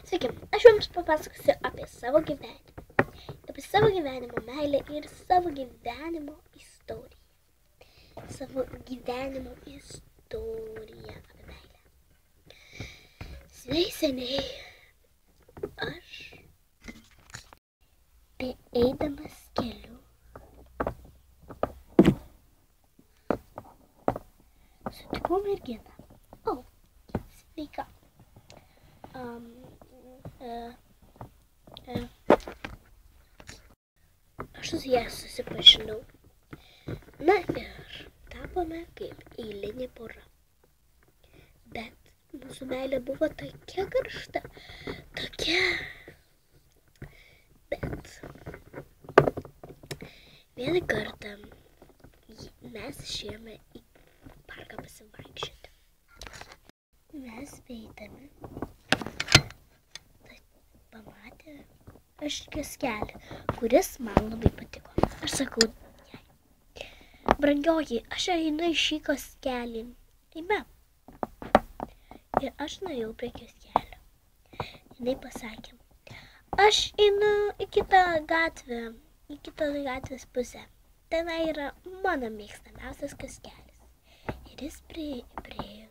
Sveiki, aš jums papasakosiu apie savo gyvenimo meilę ir savo gyvenimo istoriją. Savo gyvenimo istoriją apie meilę. Seniai aš eidamas keliu sutikau merginą. Sveika. Aš su ja susipažinau. Na ir tapome kaip eilinė pora. Bet mūsų meilė buvo tokia karšta, Bet vieną kartą mes išėjome į parką pasivaikščioti. Mes beidami pamatė aš kioskelį, kuris man labai patiko. Aš sakau jai: brangioji, aš einu į šį kioskelį. Eime. Ir aš nuėjau prie kioskelio. Jinai pasakė: aš einu į kitą gatvės pusę. Tenai yra mano mėgstamiausias kioskelis. Ir jis priėjo